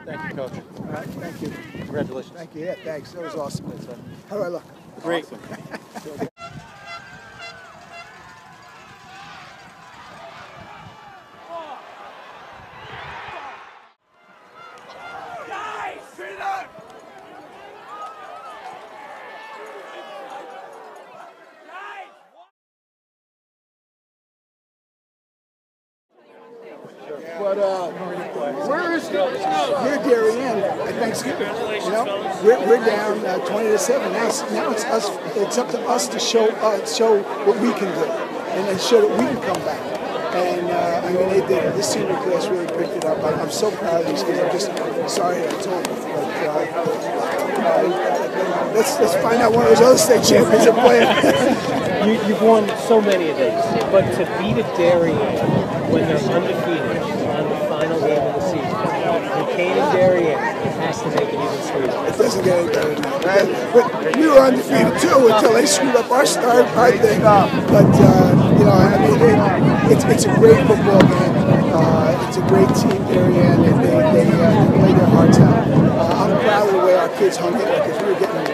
Thank you, Coach. All right, thank you. Congratulations. Thank you. Yeah, thanks. That was awesome. How do I look? Great. Awesome. But we're Darien at Thanksgiving. You know, we're down 20-7. Now it's us. It's up to us to show what we can do, and then show that we can come back. And I mean, they did. This senior class really picked it up. I'm so proud of these kids. I'm just sorry I told them. But let's find out one of those other state champions are playing. You've won so many of these, but to beat a Darien when they're undefeated on the final game of the season, and Canaan Darien has to make it even sweeter. It doesn't get any better than that. But we were undefeated too until they screwed up our thing. But you know, I mean, it's a great football game. It's a great team, Darien, and they play their hearts out. I'm proud of the way our kids hung in there because we were getting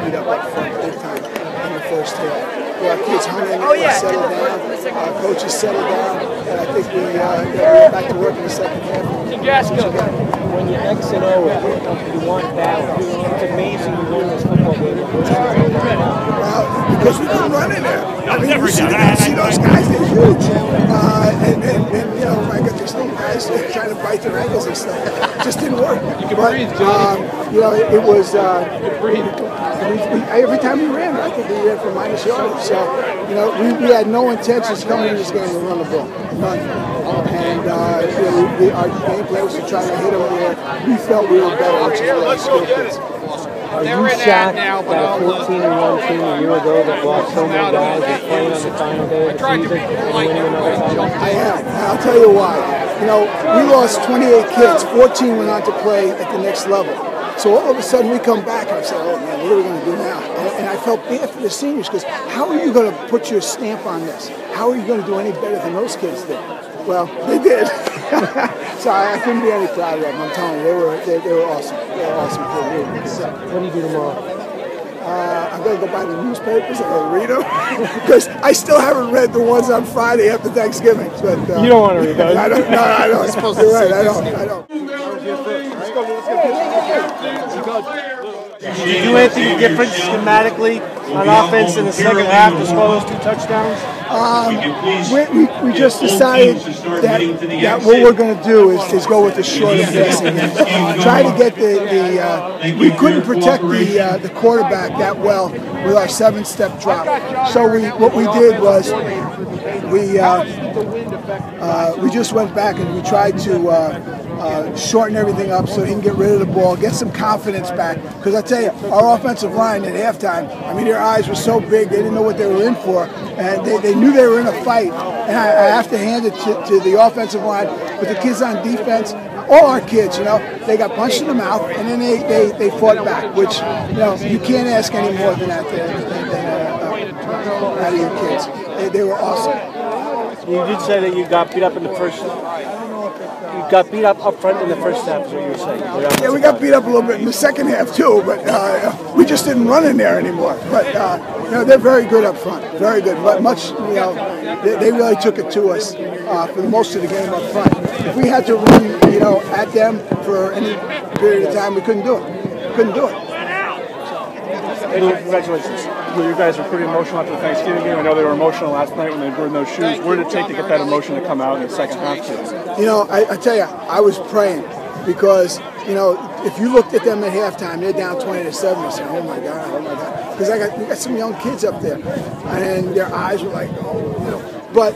beat up up front big time in the first half. Our kids hung in there, settled down. Our coaches settled down, and I think we went back to work in the second half. When you're X and O, you want balance. It's amazing you won this football game. Well, because we couldn't run in there. I mean, you see those guys, they're huge. And you know, I got these little guys trying to bite their ankles and stuff. It just didn't work. You can breathe, Johnny. You know, it was, every time we ran, I think we ran for minus yards. So, you know, we had no intentions coming into this game to run the ball. None. And you know, our game plan was to try to hit them where we felt we were better, which is our skill kids. Are you shocked that a 14-1 team a year ago that lost so many guys is playing on the final day of the season and winning another title? I am. And I'll tell you why. You know, we lost 28 kids. 14 went on to play at the next level. So all of a sudden we come back and I said, oh man, what are we going to do now? And I felt bad for the seniors because how are you going to put your stamp on this? How are you going to do any better than those kids did? Well, they did. So I couldn't be any prouder of them. I'm telling you, they were awesome. They were awesome kids. What do you do tomorrow? I'm going to go buy the newspapers. I'm going to read them because I still haven't read the ones on Friday after Thanksgiving. But you don't want to read those. I don't. No, I don't. You're right. I don't. Did you do anything different schematically on offense in the second half to score those 2 touchdowns? We just decided that what we're going to do is go with the shorter passing game. Try to get we couldn't protect the quarterback that well with our 7-step drop. So what we did was we just went back and we tried to shorten everything up so he can get rid of the ball, get some confidence back. Because I tell you, our offensive line at halftime, I mean, their eyes were so big, they didn't know what they were in for. And they knew they were in a fight. And I have to hand it to the offensive line. But the kids on defense, all our kids, you know, they got punched in the mouth, and then they fought back, which, you know, you can't ask any more than that out of your kids. They were awesome. You did say that you got beat up in the first. You got beat up front in the first half, is what you were saying. Yeah, we got beat up a little bit in the second half too, but we just didn't run in there anymore. But you know, they're very good up front, very good. But much, you know, they really took it to us for the most of the game up front. If we had to run, you know, at them for any period of time, we couldn't do it. Couldn't do it. Congratulations. You guys were pretty emotional after the Thanksgiving game. I know they were emotional last night when they were in those shoes. What did it take to get that emotion to come out in the second half? You know, I tell you, I was praying because, you know, if you looked at them at halftime, they're down 20-7. You say, oh my God. Because we got some young kids up there, and their eyes were like, oh, you know. But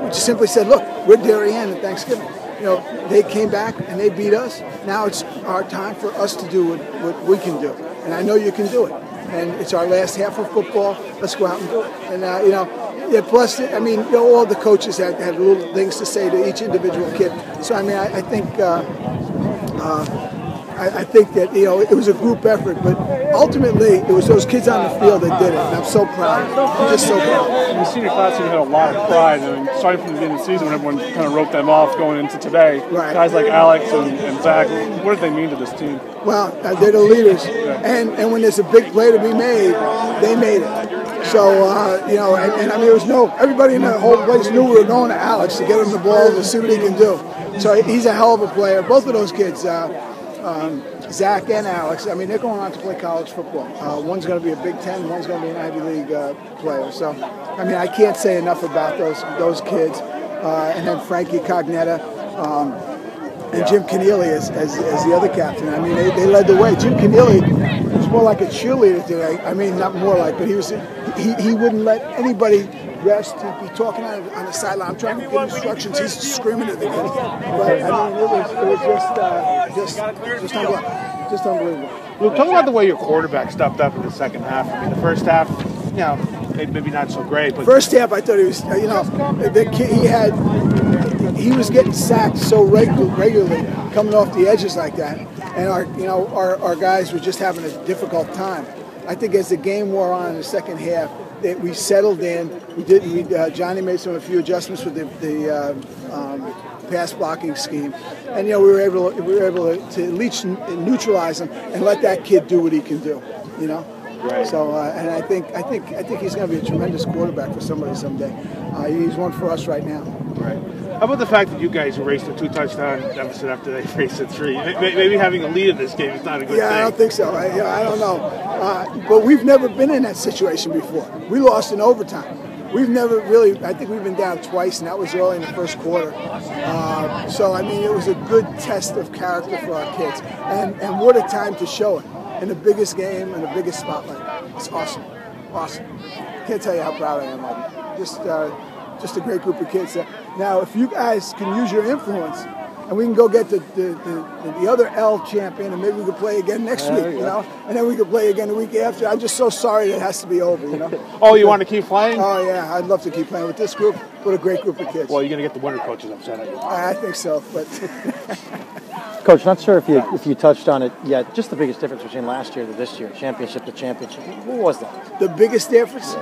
we just simply said, look, we're Darien at Thanksgiving. You know, they came back and they beat us. Now it's our time for us to do what we can do. And I know you can do it. And it's our last half of football. Let's go out and do it. And, you know, yeah, plus, I mean, you know, all the coaches had little things to say to each individual kid. So, I mean, I think I think that, you know, it was a group effort, but ultimately it was those kids on the field that did it, and I'm so proud. I'm just so proud. In the senior class, you had a lot of pride, and starting from the beginning of the season when everyone kind of wrote them off going into today, right. Guys like Alex and Zach, what did they mean to this team? Well, they're the leaders, and when there's a big play to be made, they made it. So, you know, and I mean, there was everybody in the whole place knew we were going to Alex to get him the ball to see what he can do. So he's a hell of a player. Both of those kids, Zach and Alex, I mean, they're going on to play college football. One's going to be a Big Ten, one's going to be an Ivy League player. So, I mean, I can't say enough about those kids. And then Frankie Cognetta and Jim Keneally as the other captain. I mean, they led the way. Jim Keneally was more like a cheerleader today. I mean, not more like, but he wouldn't let anybody rest. He'd be talking on the sideline. I'm trying to give instructions. He's screaming at the kids. But I mean, it was just unbelievable. Just unbelievable. Luke, talk about the way your quarterback stepped up in the second half. I mean, the first half, you know, maybe not so great. But first half, I thought he was, you know, the kid, he was getting sacked so regularly, coming off the edges like that, and our guys were just having a difficult time. I think as the game wore on in the second half, we settled in. Johnny made a few adjustments with the pass blocking scheme, and you know we were able to at least neutralize him and let that kid do what he can do. You know. Right. So, and I think he's going to be a tremendous quarterback for somebody someday. He's one for us right now. Right. How about the fact that you guys erased a 2-touchdown deficit after they faced a 3? Maybe having a lead in this game is not a good thing. Yeah, I don't think so. I don't know. But we've never been in that situation before. We lost in overtime. We've never really, I think we've been down twice, and that was early in the first quarter. So, I mean, it was a good test of character for our kids. And what a time to show it. In the biggest game and the biggest spotlight. It's awesome. Awesome. Can't tell you how proud I am of them. Just a great group of kids. Now, if you guys can use your influence, and we can go get the other L champion, and maybe we could play again next week, you know, and then we could play again the week after. I'm just so sorry that it has to be over, you know. Oh, you want to keep playing? Oh, yeah. I'd love to keep playing with this group. What a great group of kids. Well, you're going to get the winter coaches upset at you. I think so, but... Coach, not sure if you touched on it yet. Just the biggest difference between last year to this year, championship to championship. What was that? The biggest difference?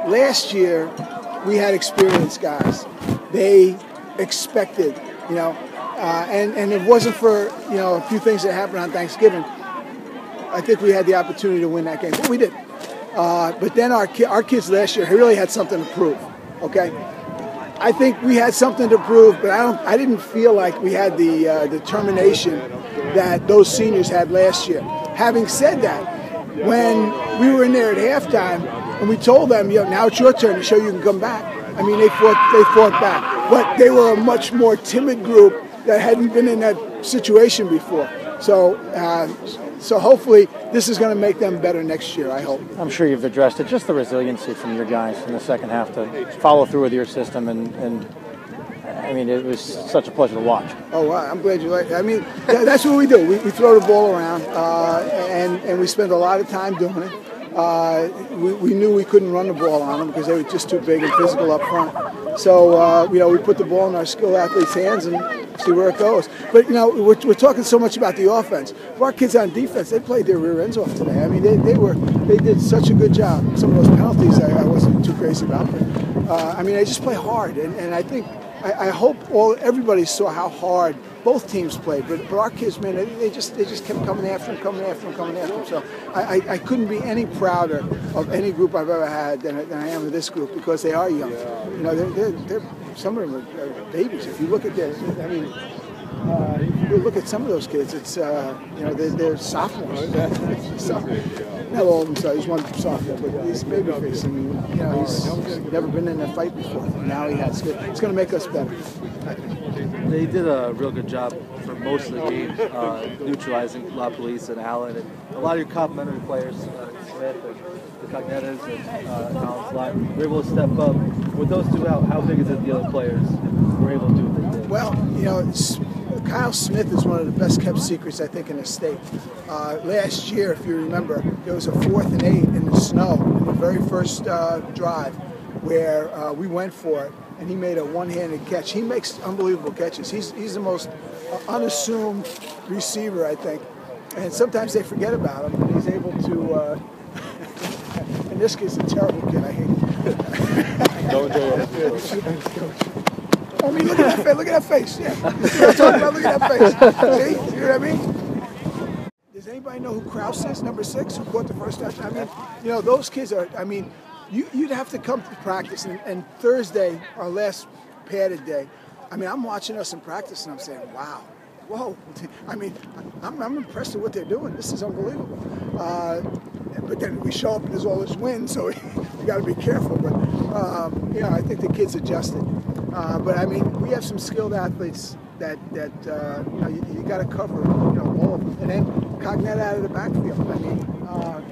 Last year, we had experienced guys. They expected, you know, and it wasn't for, you know, a few things that happened on Thanksgiving. I think we had the opportunity to win that game, but we didn't. But then our kids last year really had something to prove. Okay. I think we had something to prove, but I didn't feel like we had the determination that those seniors had last year. Having said that, when we were in there at halftime and we told them, you know, now it's your turn to show you can come back. I mean, they fought back, but they were a much more timid group that hadn't been in that situation before. So hopefully this is going to make them better next year, I hope. I'm sure you've addressed it. Just the resiliency from your guys in the second half to follow through with your system. And I mean, it was such a pleasure to watch. Oh, wow. I'm glad you like it. I mean, that's what we do. We throw the ball around, and we spend a lot of time doing it. We knew we couldn't run the ball on them because they were just too big and physical up front. So, you know, we put the ball in our skilled athletes' hands and see where it goes. But, you know, we're talking so much about the offense. For our kids on defense, they played their rear ends off today. I mean, they did such a good job. Some of those penalties I wasn't too crazy about. But, I mean, they just play hard. And I think, I hope everybody saw how hard both teams played, but our kids, man, they just kept coming after them. So I couldn't be any prouder of any group I've ever had than I am of this group because they are young. You know, they're some of them are babies. If you look at their, I mean, if you look at some of those kids, it's you know they're sophomores. So, not all of them. So he's one sophomore, but he's baby face. I mean, you know, he's never been in a fight before. Now he has. It's going to make us better. They did a real good job for most of the game, neutralizing La Police and Allen, and a lot of your complimentary players, Smith and the Cognettas and Alan Slot, were able to step up. With those two out, how big is it the other players were able to do what they did? Well, you know, Kyle Smith is one of the best kept secrets, I think, in the state. Last year, if you remember, there was a 4th and 8 in the snow in the very first drive where we went for it. and he made a one-handed catch. He makes unbelievable catches. He's the most unassumed receiver, I think. And sometimes they forget about him, and he's able to. And this kid's a terrible kid. I hate him. I mean, look at that face. Look at that face. Yeah. You see what I'm talking about? Look at that face. See what I mean? Does anybody know who Krause is, number 6, who caught the first touchdown? I mean, you know, those kids are, I mean, you'd have to come to practice. And Thursday, our last padded day, I mean, I'm watching us in practice and I'm saying, wow, whoa. I mean, I'm impressed with what they're doing. This is unbelievable. But then we show up and there's all this wind, so we got to be careful. But, you know, I think the kids adjusted. But, I mean, we have some skilled athletes that you know, you got to cover, you know, all of them. And then Cognette out of the backfield. I mean,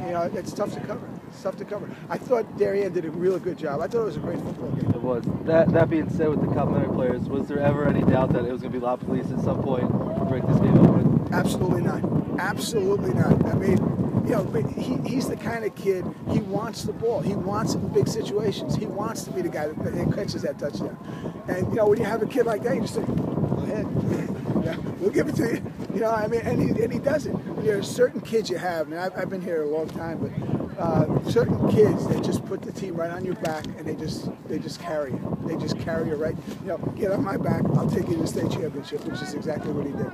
you know, it's tough to cover. It's tough to cover. I thought Darien did a really good job. I thought it was a great football game. It was. That being said, with the complimentary players, was there ever any doubt that it was going to be La Police at some point to break this game open? Absolutely not. Absolutely not. I mean, you know, but he's the kind of kid, he wants the ball. He wants it in big situations. He wants to be the guy that catches that touchdown. And, you know, when you have a kid like that, you just say, go ahead. Yeah, we'll give it to you. You know, I mean, and he does it. There are certain kids you have, and I've been here a long time, but certain kids that just put the team right on your back, and they just carry you. They just carry you right. You know, get on my back, I'll take you to the state championship, which is exactly what he did.